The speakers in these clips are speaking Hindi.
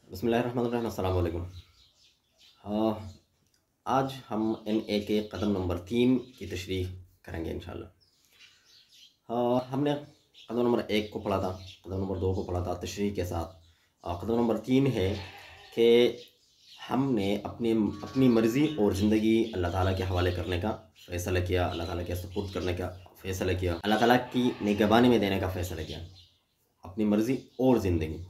बिस्मिल्लाहिर्रहमानिर्रहीम, अस्सलाम वालेकुम। हाँ, आज हम NA के कदम नंबर 3 की तशरीह करेंगे इंशाल्लाह। हाँ, हमने कदम नंबर 1 को पढ़ा था, कदम नंबर 2 को पढ़ा था तशरीह के साथ। कदम नंबर 3 है कि हमने अपनी अपनी मर्ज़ी और ज़िंदगी अल्लाह ताला के हवाले करने का फ़ैसला किया, अल्लाह ताला के सुपुर्द करने का फ़ैसला किया, अल्लाह ताला की निगहबानी में देने का फ़ैसला किया, अपनी मर्ज़ी और ज़िंदगी।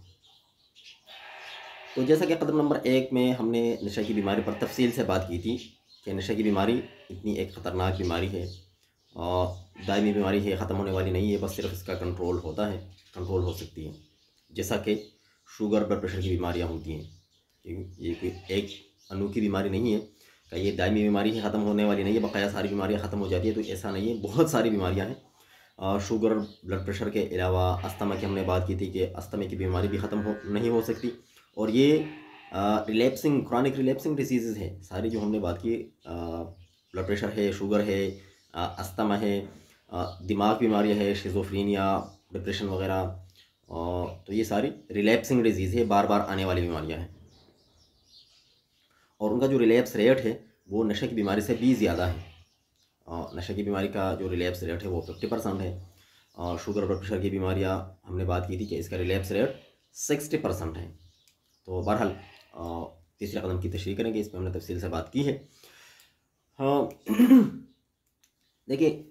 तो जैसा कि कदम नंबर 1 में हमने नशे की बीमारी पर तफसील से बात की थी कि नशे की बीमारी इतनी एक ख़तरनाक बीमारी है और दायमी बीमारी है, ख़त्म होने वाली नहीं है, बस सिर्फ इसका कंट्रोल होता है, कंट्रोल हो सकती है। जैसा कि शुगर, ब्लड प्रेशर की बीमारियां होती हैं, ये कोई एक अनोखी बीमारी नहीं है कि ये दायमी बीमारी है, ख़त्म होने वाली नहीं है, बकाया सारी बीमारियाँ ख़त्म हो जाती है, तो ऐसा नहीं है, बहुत सारी बीमारियाँ हैं। शुगर, ब्लड प्रेशर के अलावा अस्थमा की हमने बात की थी कि अस्थमा की बीमारी भी ख़त्म हो नहीं हो सकती। और ये रिलैप्सिंग क्रॉनिक रिलैप्सिंग डिसीज़ है सारी जो हमने बात की। ब्लड प्रेशर है, शुगर है, अस्थमा है, दिमाग बीमारियाँ है, शिज़ोफ्रेनिया, डिप्रेशन वगैरह। तो ये सारी रिलैप्सिंग डिजीज़ है, बार बार आने वाली बीमारियाँ हैं और उनका जो रिलैप्स रेट है वो नशे की बीमारी से भी ज़्यादा है। नशे की बीमारी का जो रिलैप्स रेट है वो 50% है और शुगर ब्लड प्रेशर की बीमारियाँ हमने बात की थी कि इसका रिलैप्स रेट 60% है। तो बहरहाल तीसरे कदम की तशरीह करेंगे, इस पर हमने तफसील से बात की है। हाँ, देखिए,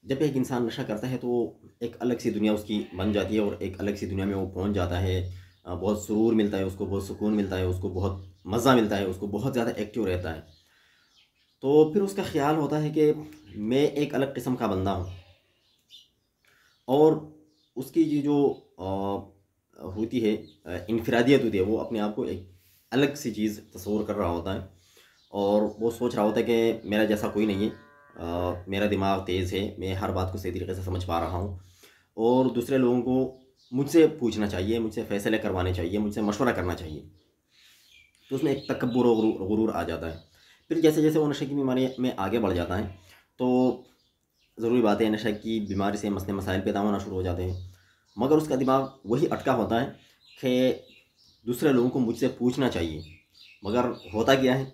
जब एक इंसान नशा करता है तो एक अलग सी दुनिया उसकी बन जाती है और एक अलग सी दुनिया में वो पहुंच जाता है। बहुत सुरूर मिलता है उसको, बहुत सुकून मिलता है उसको, बहुत मज़ा मिलता है उसको, बहुत ज़्यादा एक्टिव रहता है। तो फिर उसका ख्याल होता है कि मैं एक अलग किस्म का बंदा हूँ और उसकी ये जो होती है इनफरादियत होती है, वो अपने आप को एक अलग सी चीज़ तस्वूर कर रहा होता है और वो सोच रहा होता है कि मेरा जैसा कोई नहीं है। मेरा दिमाग तेज़ है, मैं हर बात को सही तरीके से समझ पा रहा हूँ और दूसरे लोगों को मुझसे पूछना चाहिए, मुझसे फ़ैसले करवाने चाहिए, मुझसे मशवरा करना चाहिए। तो उसमें एक तकब्बुर और गुरूर आ जाता है। फिर जैसे जैसे वो नशे की बीमारी में आगे बढ़ जाता है तो ज़रूरी बात है, नशे की बीमारी से मसले मसाइल पैदा होना शुरू हो जाते हैं, मगर उसका दिमाग वही अटका होता है कि दूसरे लोगों को मुझसे पूछना चाहिए। मगर होता क्या है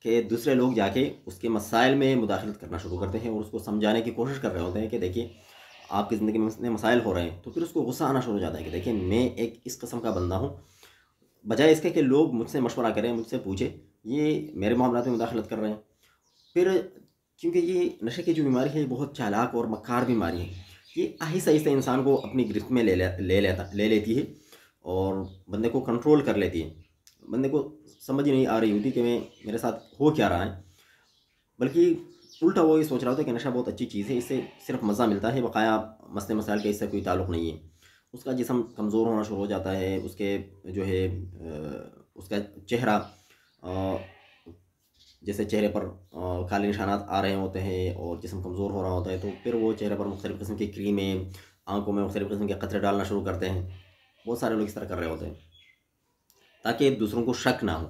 कि दूसरे लोग जाके उसके मसाइल में मुदाखलत करना शुरू करते हैं और उसको समझाने की कोशिश कर रहे होते हैं कि देखिए, आपकी ज़िंदगी में इतने मसाइल हो रहे हैं। तो फिर उसको गुस्सा आना शुरू हो जाता है कि देखिए, मैं एक इस किस्म का बंदा हूँ, बजाय इसके कि लोग मुझसे मशवरा करें, मुझसे पूछें, ये मेरे मामलात में मुदाखलत कर रहे हैं। फिर क्योंकि ये नशे की जो बीमारी है ये बहुत चालाक और मक्कार बीमारी है, ये आहिस्ता आहिस्ता इंसान को अपनी गिरफ्त में ले लेती है और बंदे को कंट्रोल कर लेती है। बंदे को समझ ही नहीं आ रही होती कि मैं मेरे साथ हो क्या रहा है, बल्कि उल्टा वो ये सोच रहा होता है कि नशा बहुत अच्छी चीज़ है, इससे सिर्फ मज़ा मिलता है, बकाया मसले मसाइल का इससे कोई ताल्लुक़ नहीं है। उसका जिस्म कमज़ोर होना शुरू हो जाता है, उसके जो है उसका चेहरा, जैसे चेहरे पर काले निशानात आ रहे होते हैं और जिस्म कमज़ोर हो रहा होता है, तो फिर वो चेहरे पर मुख्तलिफ़ किस्म की क्रीमें, आँखों में मुख्तलिफ़ किस्म के कतरे डालना शुरू करते हैं। बहुत सारे लोग इस तरह कर रहे होते हैं ताकि दूसरों को शक ना हो।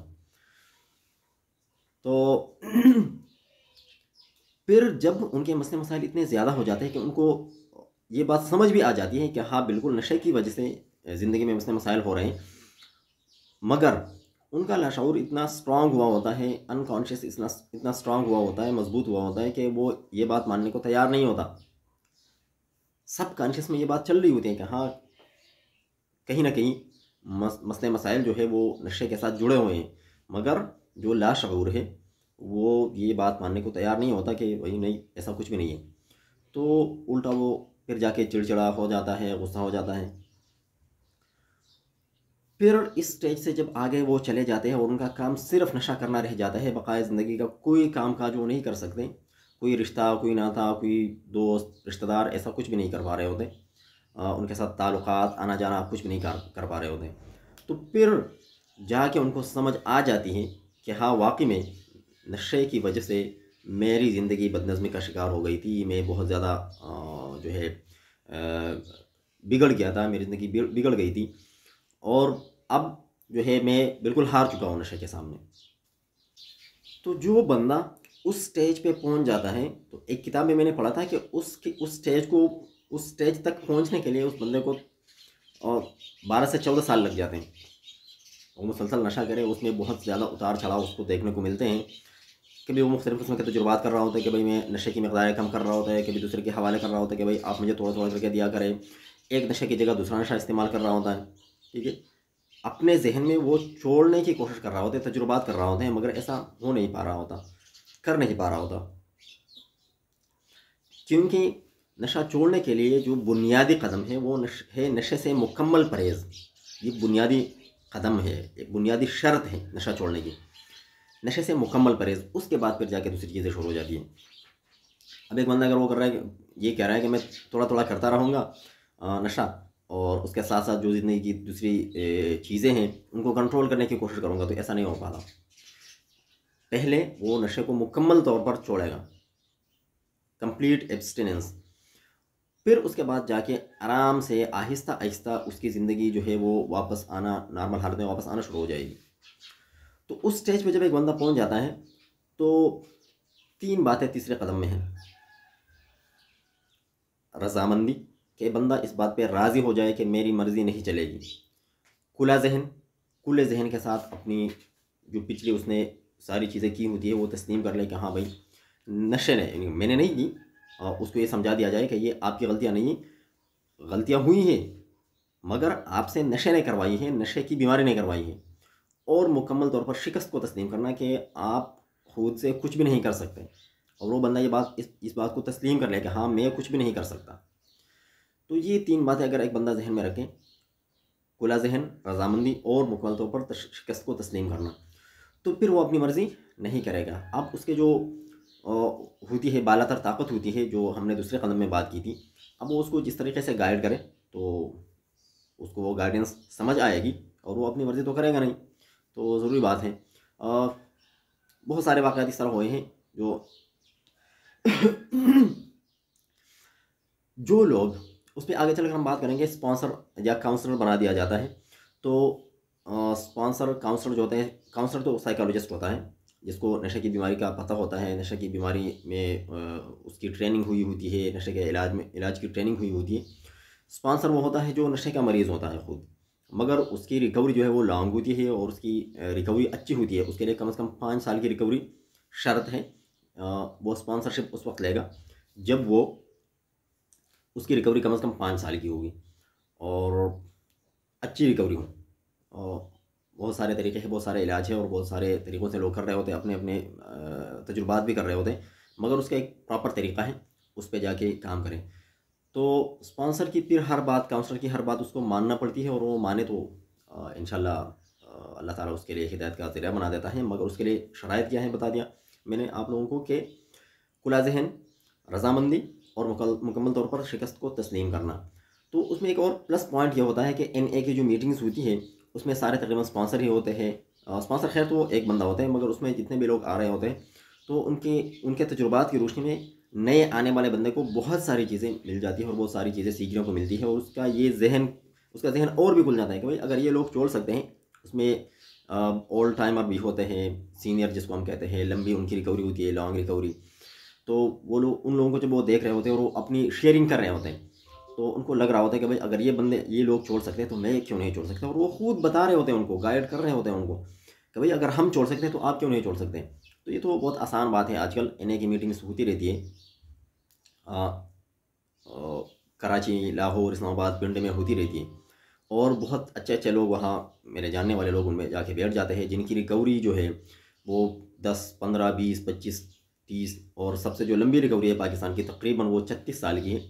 तो फिर जब उनके मसले मसाइल इतने ज़्यादा हो जाते हैं कि उनको ये बात समझ भी आ जाती है कि हाँ, बिल्कुल नशे की वजह से ज़िंदगी में मसले मसाइल हो रहे हैं, मगर उनका लाशऊर इतना स्ट्रॉन्ग हुआ होता है, अनकॉन्शियस इतना इतना स्ट्रॉन्ग हुआ होता है, मजबूत हुआ होता है कि वो ये बात मानने को तैयार नहीं होता। सब कॉन्शियस में ये बात चल रही होती है कि हाँ, कहीं ना कहीं मसले मसाइल जो है वो नशे के साथ जुड़े हुए हैं, मगर जो लाशऊर है वो ये बात मानने को तैयार नहीं होता कि वही नहीं, ऐसा कुछ भी नहीं है। तो उल्टा वो फिर जाके चिड़चिड़ा हो जाता है, गुस्सा हो जाता है। फिर इस स्टेज से जब आगे वो चले जाते हैं और उनका काम सिर्फ नशा करना रह जाता है, बकाया ज़िंदगी का कोई काम काज वो नहीं कर सकते, कोई रिश्ता, कोई नाता, कोई दोस्त रिश्तेदार ऐसा कुछ भी नहीं कर पा रहे होते। उनके साथ ताल्लुकात, आना जाना कुछ भी नहीं कर पा रहे होते। तो फिर जाके उनको समझ आ जाती है कि हाँ, वाकई में नशे की वजह से मेरी ज़िंदगी बदनज़मी का शिकार हो गई थी, मैं बहुत ज़्यादा जो है बिगड़ गया था, मेरी ज़िंदगी बिगड़ गई थी और अब जो है मैं बिल्कुल हार चुका हूँ नशे के सामने। तो जो बंदा उस स्टेज पे पहुंच जाता है, तो एक किताब में मैंने पढ़ा था कि उस स्टेज तक पहुंचने के लिए उस बंदे को 12 से 14 साल लग जाते हैं वो मुसलसल नशा करे, उसमें बहुत ज़्यादा उतार चढ़ाव उसको देखने को मिलते हैं। कभी वो मुख्तलिफ़ किस्म के तजुर्बात कर रहा होता है कि भाई मैं नशे की मकदार कम कर रहा होता है, कभी दूसरे के हवाले कर रहा होता है कि भाई आप मुझे थोड़ा थोड़ा करके दिया करें, एक नशे की जगह दूसरा नशा इस्तेमाल कर रहा होता है। ठीक है, अपने जहन में वो छोड़ने की कोशिश कर रहा होता है, तजुर्बात कर रहा होता है, मगर ऐसा हो नहीं पा रहा होता, कर नहीं पा रहा होता, क्योंकि नशा छोड़ने के लिए जो बुनियादी कदम है वो नशे से मुकम्मल परहेज़। ये बुनियादी कदम है, एक बुनियादी शर्त है नशा छोड़ने की, नशे से मुकम्मल परहेज़। उसके बाद फिर जाके दूसरी चीज़ें शुरू हो जाती हैं। अब एक बंदा अगर वो कर रहा है कि ये कह रहा है कि मैं थोड़ा थोड़ा करता रहूँगा नशा, और उसके साथ साथ जो जितनी की दूसरी चीज़ें हैं उनको कंट्रोल करने की कोशिश करूँगा, तो ऐसा नहीं हो पाता। पहले वो नशे को मुकम्मल तौर पर छोड़ेगा, कंप्लीट एब्सटिनेंस, फिर उसके बाद जाके आराम से आहिस्ता आहिस्ता उसकी ज़िंदगी जो है वो वापस आना, नॉर्मल हालत में वापस आना शुरू हो जाएगी। तो उस स्टेज पे जब एक बंदा पहुंच जाता है तो 3 बातें तीसरे कदम में हैं। रज़ामंदी, कि बंदा इस बात पे राज़ी हो जाए कि मेरी मर्ज़ी नहीं चलेगी। खुला जहन, खुले जहन के साथ अपनी जो पिछली उसने सारी चीज़ें की होती है वो तस्लीम कर ले कि हाँ भाई नशे ने मैंने नहीं की, उसको ये समझा दिया जाए कि ये आपकी गलतियाँ नहीं, गलतियाँ हुई हैं मगर आपसे नशे ने करवाई है, नशे की बीमारी ने करवाई है। और मुकम्मल तौर पर शिकस्त को तस्लीम करना कि आप खुद से कुछ भी नहीं कर सकते, और वो बंदा ये बात इस बात को तस्लीम कर ले कि हाँ मैं कुछ भी नहीं कर सकता। तो ये 3 बातें अगर एक बंदा जहन में रखे, खुला जहन, रज़ामंदी और मुकम्मल तौर पर शिकस्त को तस्लीम करना, तो फिर वो अपनी मर्ज़ी नहीं करेगा। अब उसके जो होती है बालातर ताकत होती है जो हमने दूसरे कदम में बात की थी, अब वो उसको जिस तरीके से गाइड करे तो उसको वो गाइडेंस समझ आएगी और वो अपनी मर्ज़ी तो करेगा नहीं। तो ज़रूरी बात है। बहुत सारे वाक़यात इस तरह हुए हैं जो जो लोग उस पर आगे चलकर हम बात करेंगे, स्पॉन्सर या काउंसलर बना दिया जाता है। तो स्पॉन्सर काउंसलर जो होते हैं, काउंसलर तो साइकोलॉजिस्ट होता है जिसको नशे की बीमारी का पता होता है, नशे की बीमारी में उसकी ट्रेनिंग हुई होती है, नशे के इलाज की ट्रेनिंग हुई होती है। स्पॉन्सर वो होता है जो नशे का मरीज़ होता है खुद, मगर उसकी रिकवरी जो है वो लॉन्ग होती है और उसकी रिकवरी अच्छी होती है। उसके लिए कम से कम 5 साल की रिकवरी शर्त है। वो स्पॉन्सरशिप उस वक्त लेगा जब वो उसकी रिकवरी कम से कम 5 साल की होगी और अच्छी रिकवरी हो। और बहुत सारे तरीके हैं, बहुत सारे इलाज हैं और बहुत सारे तरीक़ों से लोग कर रहे होते हैं, अपने अपने तजुर्बात भी कर रहे होते हैं, मगर उसका एक प्रॉपर तरीक़ा है, उस पर जाके काम करें। तो स्पॉन्सर की फिर हर बात, काउंसलर की हर बात उसको मानना पड़ती है, और वो माने तो इंशाल्लाह अल्लाह ताला उसके लिए हिदायत का ज़रिया बना देता है। मगर उसके लिए शराइत क्या है बता दिया मैंने आप लोगों को कि खुला ज़हन, रज़ामंदी और मुकम्मल तौर पर शिकस्त को तस्लीम करना। तो उसमें एक और प्लस पॉइंट ये होता है कि NA की जो मीटिंग्स होती है उसमें सारे तकरीबन स्पॉन्सर ही होते हैं। स्पॉन्सर खैर तो एक बंदा होता है, मगर उसमें जितने भी लोग आ रहे होते हैं तो उनके तजुर्बात की रोशनी में नए आने वाले बंदे को बहुत सारी चीज़ें मिल जाती हैं और बहुत सारी चीज़ें सीखने को मिलती है, और उसका जहन और भी खुल जाता है कि भाई अगर ये लोग छोड़ सकते हैं। उसमें ओल्ड टाइमर भी होते हैं, सीनियर जिसको हम कहते हैं, लंबी उनकी रिकवरी होती है, लॉन्ग रिकवरी। तो वो लोग, उन लोगों को जब वो देख रहे होते हैं और वो अपनी शेयरिंग कर रहे होते हैं, तो उनको लग रहा होता है कि भाई अगर ये लोग छोड़ सकते हैं तो मैं क्यों नहीं छोड़ सकता। और वो खुद बता रहे होते हैं, उनको गाइड कर रहे होते हैं उनको कि भाई अगर हम छोड़ सकते हैं तो आप क्यों नहीं छोड़ सकते। तो ये तो बहुत आसान बात है। आजकल NA की मीटिंग्स होती रहती है, कराची, लाहौर, इस्लामाबाद, पिंड में होती रहती है, और बहुत अच्छे अच्छे लोग वहाँ, मेरे जानने वाले लोग उनमें जाके बैठ जाते हैं, जिनकी रिकवरी जो है वो 10, 15, 20, 25, 30, और सबसे जो लंबी रिकवरी है पाकिस्तान की तकरीबन वो 36 साल की है।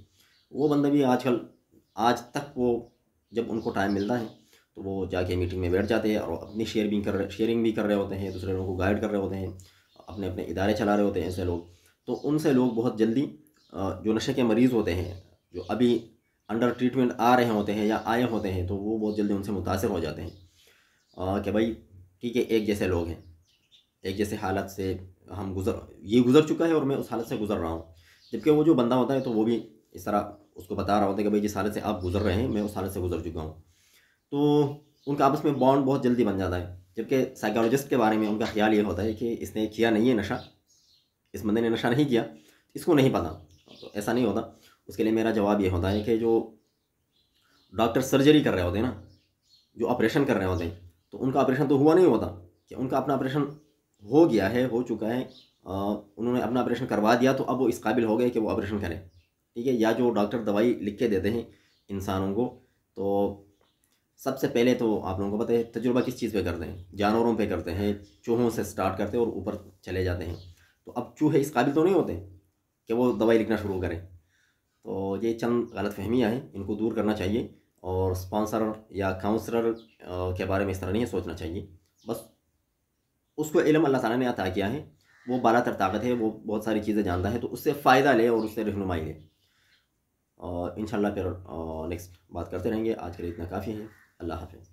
वो बंदा भी आज तक वो जब उनको टाइम मिलता है तो वो जाके मीटिंग में बैठ जाते हैं और अपनी शेयरिंग भी कर रहे होते हैं, दूसरे लोगों को गाइड कर रहे होते हैं, अपने अपने इदारे चला रहे होते हैं ऐसे लोग। तो उनसे लोग बहुत जल्दी, जो नशे के मरीज़ होते हैं, जो अभी अंडर ट्रीटमेंट आ रहे होते हैं या आए होते हैं, तो वो बहुत जल्दी उनसे मुतासिर हो जाते हैं कि भाई ठीक है, एक जैसे लोग हैं, एक जैसे हालत से ये गुज़र चुका है और मैं उस हालत से गुज़र रहा हूँ। जबकि वो जो बंदा होता है तो वो भी इस तरह उसको बता रहा होता है कि भाई जिस हालत से आप गुज़र रहे हैं मैं उस हालत से गुज़र चुका हूँ। तो उनका आपस में बॉन्ड बहुत जल्दी बन जाता है। जबकि साइकोलॉजिस्ट के बारे में उनका ख्याल ये होता है कि इसने किया नहीं है नशा, इस बंदे ने नशा नहीं किया, इसको नहीं पता। तो ऐसा नहीं होता। उसके लिए मेरा जवाब ये होता है कि जो डॉक्टर सर्जरी कर रहे होते हैं ना, जो ऑपरेशन कर रहे होते हैं, तो उनका ऑपरेशन तो हुआ नहीं होता कि उनका अपना ऑपरेशन हो गया है, हो चुका है, उन्होंने अपना ऑपरेशन करवा दिया तो अब वो इस काबिल हो गए कि वो ऑपरेशन करें, ठीक है। या जो डॉक्टर दवाई लिख के देते हैं इंसानों को, तो सबसे पहले तो आप लोगों को पता है तजुर्बा किस चीज़ पे करते हैं, जानवरों पे करते हैं, चूहों से स्टार्ट करते हैं और ऊपर चले जाते हैं। तो अब चूहे इस काबिल तो नहीं होते कि वो दवाई लिखना शुरू करें। तो ये चंद गलतफहमियाँ हैं, इनको दूर करना चाहिए और स्पॉन्सर या काउंसलर के बारे में इस तरह नहीं सोचना चाहिए। बस उसको इल्म अल्लाह ताला ने अता किया है, वो बालातर ताकत है, वो बहुत सारी चीज़ें जानता है, तो उससे फ़ायदा ले और उससे रहनुमाई ले। और इंशाल्लाह फिर नेक्स्ट बात करते रहेंगे। आज के लिए इतना काफ़ी है। अल्लाह हाफ़िज़।